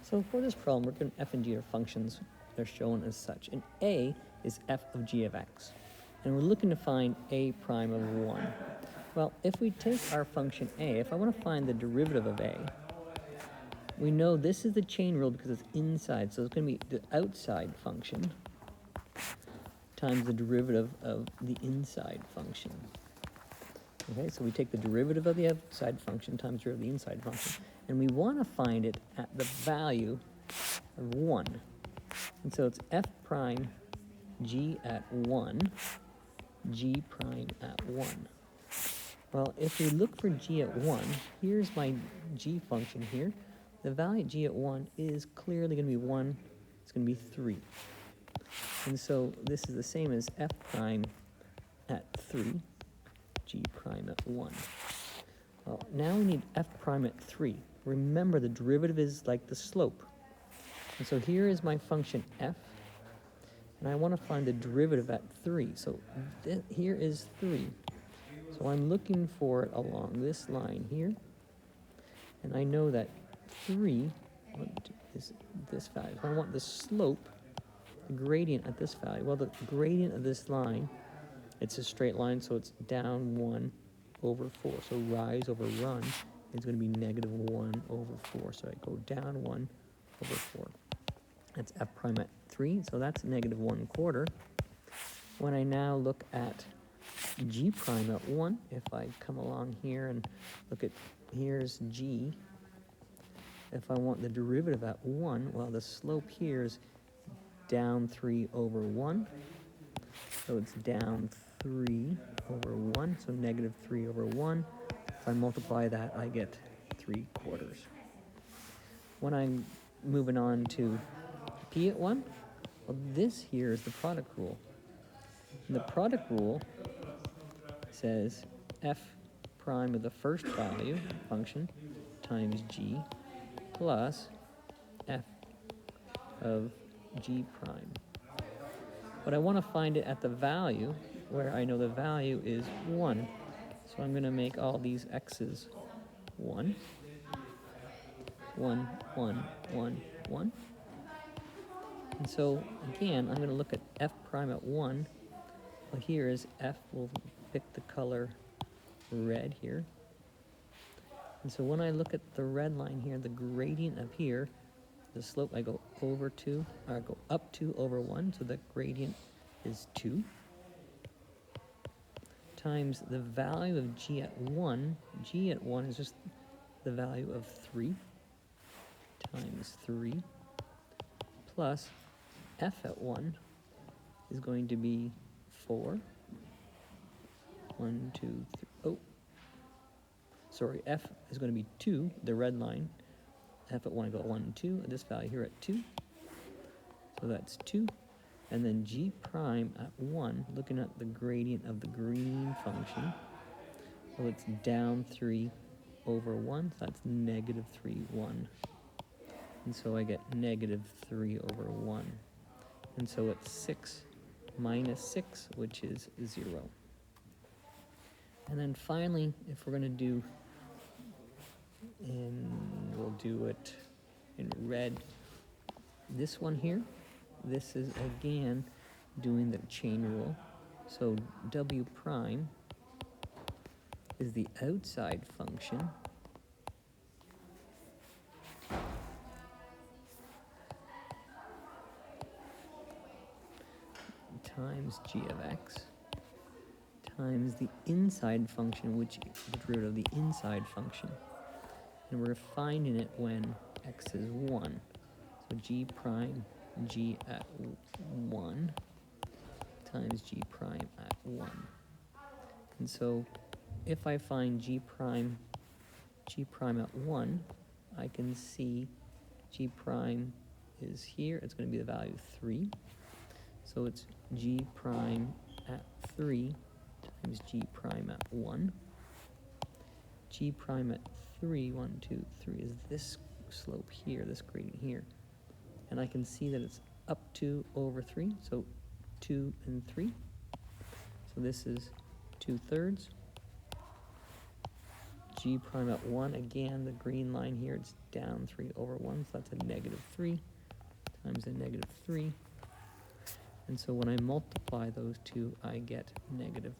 So for this problem, we're going f and g are functions. They're shown as such. And a is f of g of x. And we're looking to find a prime of 1. Well, if we take our function a, if I want to find the derivative of a, we know this is the chain rule because it's inside. So it's going to be the outside function times the derivative of the inside function. Okay, so we take the derivative of the outside function times the derivative of the inside function. And we want to find it at the value of 1. And so it's f prime g at 1, g prime at 1. Well, if we look for g at 1, here's my g function here. The value at g at 1 is clearly going to be 1. It's going to be 3. And so this is the same as f prime at 3, g prime at 1. Well, now we need f prime at 3. Remember, the derivative is like the slope. And so here is my function f, and I want to find the derivative at 3. So here is 3. So I'm looking for it along this line here, and I know that 3 is this value. So I want the slope, the gradient at this value. Well, the gradient of this line, it's a straight line, so it's down 1 over 4. So rise over run is going to be negative 1 over 4. So I go down 1 over 4. That's f prime at 3, so that's negative 1/4. When I now look at g prime at 1, if I come along here and look at, here's g. If I want the derivative at 1, well, the slope here is down 3 over 1. So it's down 3 over 1, so negative 3 over 1. If I multiply that, I get 3/4. When I'm moving on to p at 1, well, this here is the product rule. And the product rule says f prime of the first value function times g plus f of g prime. But I want to find it at the value where I know the value is 1. So I'm going to make all these x's 1, 1, 1, 1, 1. And so, again, I'm going to look at f prime at 1. Well, here is f. We'll pick the color red here. And so when I look at the red line here, the gradient up here, the slope, I go over 2, or I go up 2 over 1, so the gradient is 2, times the value of g at 1. G at 1 is just the value of 3, times 3, plus f at 1 is going to be 4. 1, 2, 3. Oh, sorry, f is going to be 2, the red line. F at 1, I go 1 and 2, and this value here at 2. So that's 2. And then g prime at 1, looking at the gradient of the green function, well, it's down 3 over 1, so that's negative 3, 1. And so I get negative 3 over 1. And so it's 6 minus 6, which is 0. And then finally, if we're going to do, and we'll do it in red, this one here, this is again doing the chain rule. So w prime is the outside function times g of x times the inside function, which is the derivative of the inside function. And we're finding it when x is 1. So g prime g at 1 times g prime at 1. And so if I find g prime at 1, I can see g prime is here. It's going to be the value 3. So it's g prime at 3 times g prime at 1. G prime at 3, 1, 2, 3 is this slope here, this gradient here. And I can see that it's up 2 over 3, so 2 and 3. So this is 2/3. G prime at 1, again, the green line here, it's down 3 over 1, so that's a negative 3 times a negative 3. And so when I multiply those two, I get negative